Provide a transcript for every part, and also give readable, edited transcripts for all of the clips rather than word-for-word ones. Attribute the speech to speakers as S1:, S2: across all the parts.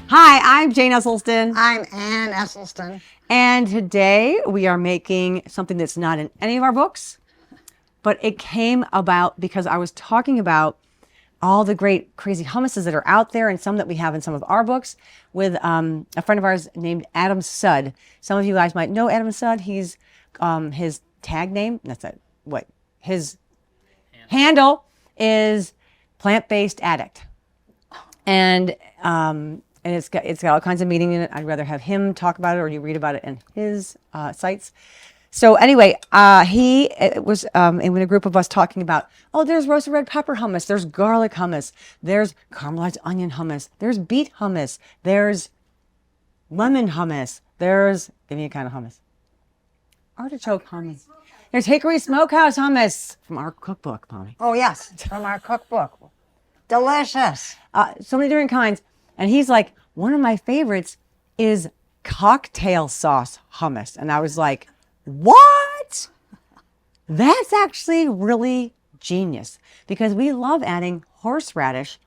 S1: Hi, I'm Jane Esselstyn.
S2: I'm Ann Esselstyn.
S1: And today we are making something that's not in any of our books, but it came about because I was talking about all the great crazy hummuses that are out there and some that we have in some of our books with a friend of ours named Adam Sudd. Some of you guys might know Adam Sudd. He's his tag name, that's it, what? His handle is Plant-Based Addict. And it's got all kinds of meaning in it. I'd rather have him talk about it or you read about it in his sites. So anyway, he was in a group of us talking about, oh, there's roasted red pepper hummus, there's garlic hummus, there's caramelized onion hummus, there's beet hummus, there's lemon hummus, there's, give me a kind of hummus, artichoke hummus. There's hickory smokehouse hummus from our cookbook, Polly.
S2: Oh, yes, from our cookbook. Delicious.
S1: So many different kinds. And he's like, one of my favorites is cocktail sauce hummus. And I was like, what? That's actually really genius because we love adding horseradish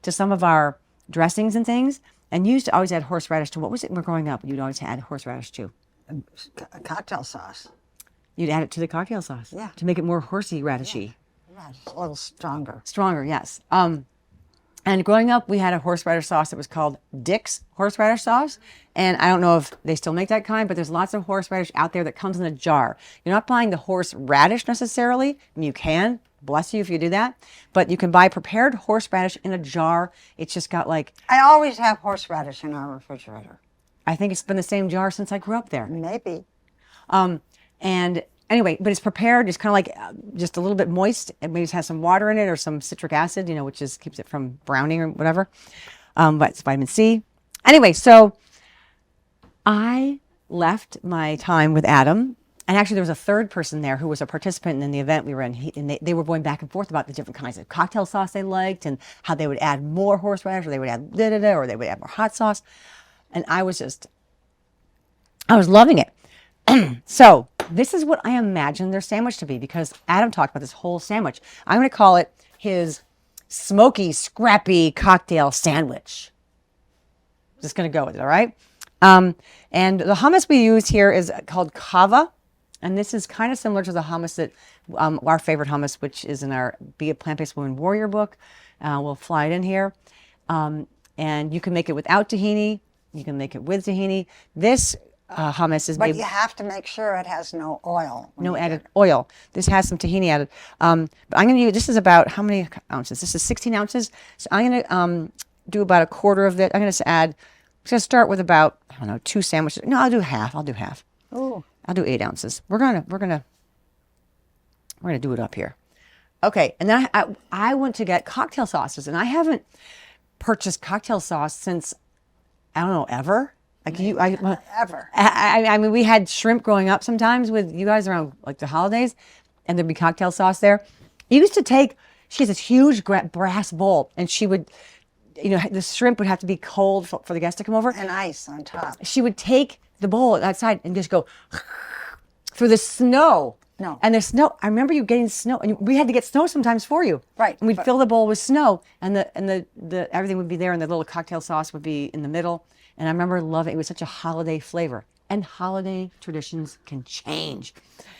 S1: to some of our dressings and things. And you used to always add horseradish to, what was it when we were growing up? You'd always add horseradish to.
S2: Cocktail sauce.
S1: You'd add it to the cocktail sauce.
S2: Yeah.
S1: To make it more horsey radishy.
S2: Yeah, it's a little stronger.
S1: Stronger, yes. And growing up, we had a horseradish sauce that was called Dick's horseradish sauce. And I don't know if they still make that kind, but there's lots of horseradish out there that comes in a jar. You're not buying the horseradish necessarily. You can, bless you if you do that. But you can buy prepared horseradish in a jar. It's just got like...
S2: I always have horseradish in our refrigerator.
S1: I think it's been the same jar since I grew up there.
S2: Maybe.
S1: And anyway, but it's prepared. It's kind of like just a little bit moist. It maybe has some water in it or some citric acid, you know, which is keeps it from browning or whatever. But it's vitamin C. Anyway, so I left my time with Adam. And actually, there was a third person there who was a participant in the event we were in. And they were going back and forth about the different kinds of cocktail sauce they liked and how they would add more horseradish or they would add da-da-da or they would add more hot sauce. And I was loving it. So this is what I imagine their sandwich to be because Adam talked about this whole sandwich. I'm going to call it his smoky, scrappy cocktail sandwich. Just going to go with it, all right? And the hummus we use here is called kava. And this is kind of similar to the hummus that our favorite hummus, which is in our Be a Plant-Based Woman Warrior book. We'll fly it in here. And you can make it without tahini. You can make it with tahini. This hummus is made...
S2: But you have to make sure it has no oil.
S1: No added oil. This has some tahini added. But I'm going to use... This is about how many ounces? This is 16 ounces. So I'm going to do about a quarter of it. I'm going to add... I'm going to start with about, I don't know, 2 sandwiches. No, I'll do half.
S2: Ooh.
S1: I'll do 8 ounces. We're gonna do it up here. Okay, and then I went to get cocktail sauces, and I haven't purchased cocktail sauce since, I don't know, ever. Like
S2: Ever.
S1: I mean, we had shrimp growing up sometimes with you guys around like the holidays, and there'd be cocktail sauce there. You used to take, she has this huge brass bowl, and she would, you know, the shrimp would have to be cold for the guests to come over.
S2: And ice on top.
S1: She would take the bowl outside and just go through the snow.
S2: No.
S1: And the snow, I remember you getting snow, and we had to get snow sometimes for you.
S2: Right.
S1: And we'd fill the bowl with snow, and the everything would be there, and the little cocktail sauce would be in the middle. And I remember loving it. It was such a holiday flavor. And holiday traditions can change.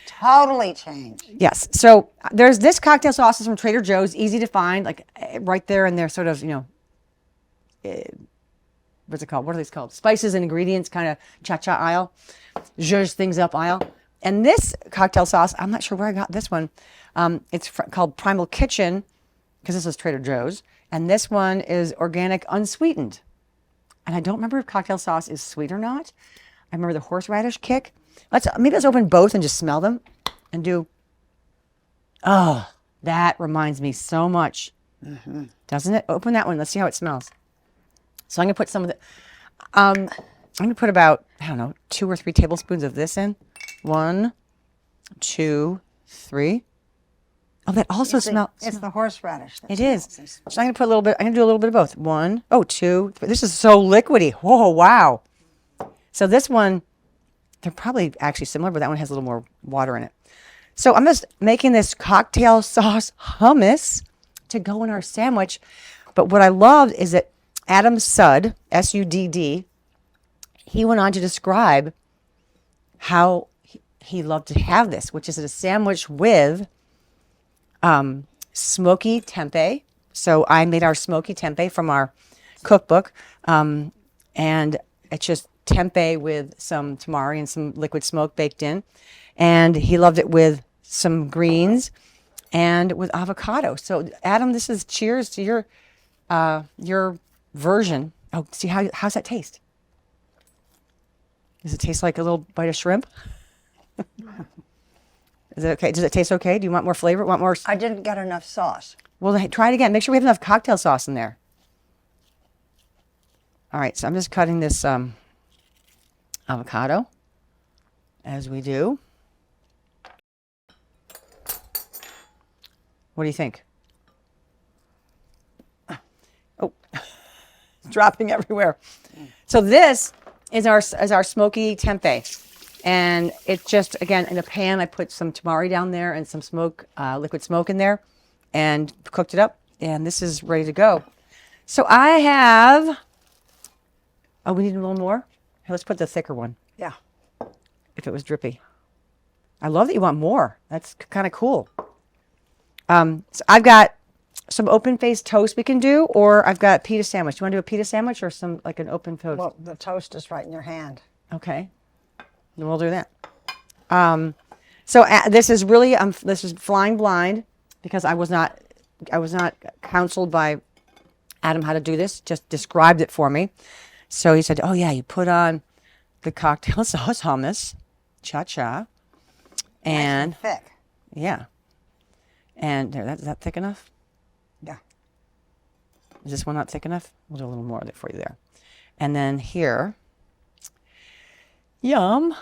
S2: Totally change.
S1: Yes. So there's this cocktail sauce is from Trader Joe's, easy to find, like right there in their sort of, you know, what's it called? What are these called? Spices and ingredients kind of cha-cha aisle, zhuzh things up aisle. And this cocktail sauce, I'm not sure where I got this one. It's called Primal Kitchen because this is Trader Joe's. And this one is organic unsweetened. And I don't remember if cocktail sauce is sweet or not. I remember the horseradish kick. Maybe let's open both and just smell them and do. Oh, that reminds me so much. Mm-hmm. Doesn't it? Open that one. Let's see how it smells. So I'm going to put some of the, I'm going to put about, I don't know, 2 or 3 tablespoons of this in. 1, 2, 3. Oh, that also smells.
S2: It's the horseradish.
S1: It is. So I'm going to put a little bit, I'm going to do a little bit of both. 1, 2, 3. This is so liquidy. Whoa, wow. So this one, they're probably actually similar, but that one has a little more water in it. So I'm just making this cocktail sauce hummus to go in our sandwich. But what I love is that Adam Sudd, S-U-D-D, he went on to describe how he loved to have this, which is a sandwich with Smoky Tempe. So I made our Smoky Tempe from our cookbook, and it's just tempeh with some tamari and some liquid smoke baked in. And he loved it with some greens and with avocado. So Adam, this is cheers to your version. Oh, see how's that taste? Does it taste like a little bite of shrimp? Is it okay? Does it taste okay? Do you want more flavor? Want more?
S2: I didn't get enough sauce.
S1: Well, try it again. Make sure we have enough cocktail sauce in there. All right, so I'm just cutting this avocado as we do. What do you think? Oh, it's dropping everywhere. So this is our Smoky Tempeh. And it just, again, in a pan, I put some tamari down there and some smoke, liquid smoke in there and cooked it up. And this is ready to go. So I have, oh, we need a little more? Here, let's put the thicker one.
S2: Yeah.
S1: If it was drippy. I love that you want more. That's kind of cool. So I've got some open-faced toast we can do, or I've got pita sandwich. Do you want to do a pita sandwich or some like an open toast?
S2: Well, the toast is right in your hand.
S1: Okay, then we'll do that. So this is really this is flying blind because I was not counseled by Adam how to do this. Just described it for me. So he said, "Oh yeah, you put on the cocktail sauce hummus, cha-cha, and
S2: Nice and thick.
S1: yeah, and there, is that thick enough?
S2: Yeah.
S1: Is this one not thick enough? We'll do a little more of it for you there. And then here, yum.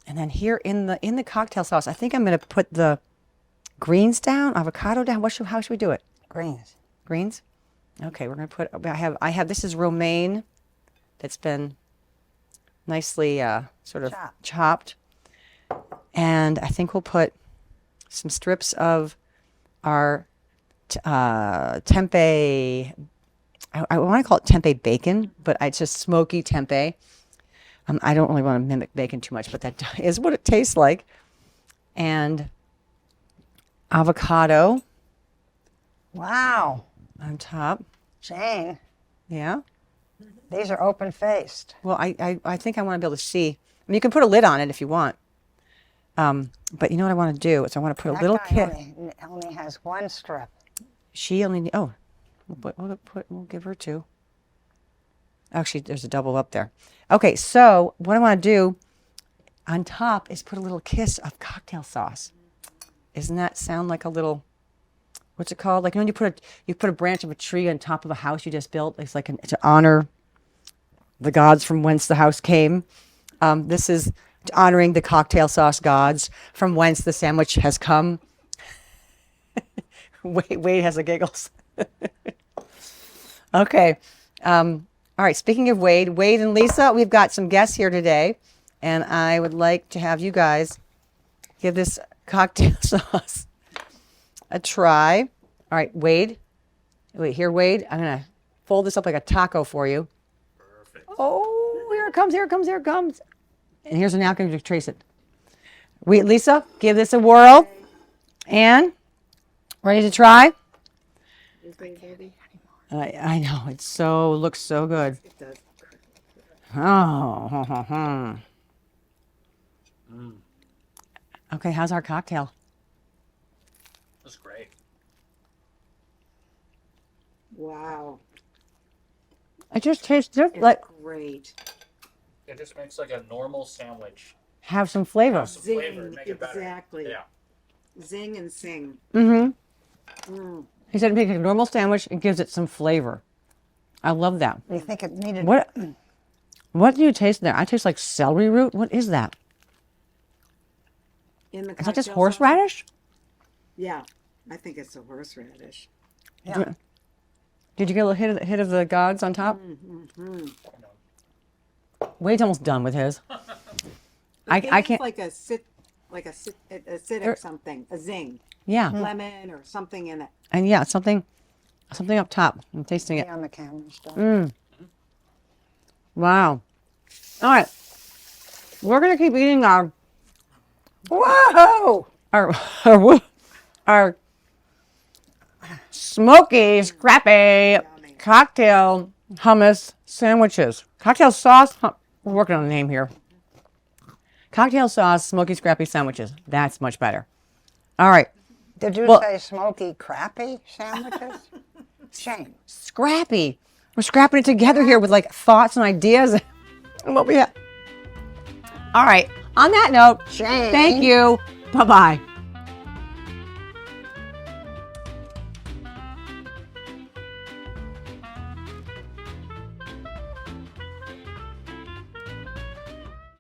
S1: And then here in the cocktail sauce, I think I'm going to put the greens down, avocado down. How should we do it?
S2: Greens.
S1: Greens? Okay, we're going to put, I have, this is romaine that's been nicely sort of chopped. And I think we'll put some strips of our tempeh. I want to call it tempeh bacon, but it's just smoky tempeh. I don't really want to mimic bacon too much, but that is what it tastes like. And avocado
S2: Wow.
S1: on top.
S2: Jane,
S1: Yeah.
S2: these are open-faced.
S1: Well, I think I want to be able to see. I mean, you can put a lid on it if you want. But you know what I want to do is I want to put a little kit.
S2: Only has one strip.
S1: She only we'll give her two. Actually, there's a double up there. Okay, so what I want to do on top is put a little kiss of cocktail sauce. Doesn't that sound like a little, what's it called? Like when you put a branch of a tree on top of a house you just built. It's like to honor the gods from whence the house came. This is honoring the cocktail sauce gods from whence the sandwich has come. Wade has the giggles. Okay. All right. Speaking of Wade and Lisa, we've got some guests here today, and I would like to have you guys give this cocktail sauce a try. All right, Wade. Wait, here, Wade. I'm going to fold this up like a taco for you.
S3: Perfect.
S1: Oh, here it comes, here it comes, here it comes. And here's a napkin to trace it. Wait, Lisa, give this a whirl. And ready to try? I know, it looks so good.
S3: It does.
S1: Oh. Okay, how's our cocktail?
S3: That's great.
S4: Wow,
S1: It just tastes just
S4: it's
S1: like
S4: great.
S3: It just makes like a normal sandwich.
S1: have some flavor.
S3: Have some flavor and
S4: Zing,
S3: make it better.
S4: exactly.
S3: Yeah.
S4: Zing and sing.
S1: Mm-hmm. He said make a normal sandwich and gives it some flavor. I love that.
S2: You think it needed...
S1: What do you taste there? I taste like celery root. What is that?
S4: In the
S1: Is that just
S4: cocktail sauce?
S1: horseradish?
S4: Yeah, I think it's a horseradish.
S2: Yeah.
S1: Did you get a little hit of the gods on top? Wade's almost done with his. I can't.
S4: Like a acidic something, a zing,
S1: Yeah,
S4: lemon or something in it.
S1: and yeah, something. something up top. I'm tasting it.
S2: On the camera stuff.
S1: Wow. All right. We're going to keep eating
S2: Whoa!
S1: our smoky, scrappy cocktail hummus sandwiches. Cocktail sauce. We're working on a name here. Cocktail sauce, smoky, scrappy sandwiches. That's much better. All right.
S2: Did you
S1: Well-
S2: say smoky, crappy sandwiches? Shame.
S1: Scrappy. We're scrapping it together here with like thoughts and ideas and what we have. All right. On that note,
S2: Shame.
S1: thank you. Bye-bye.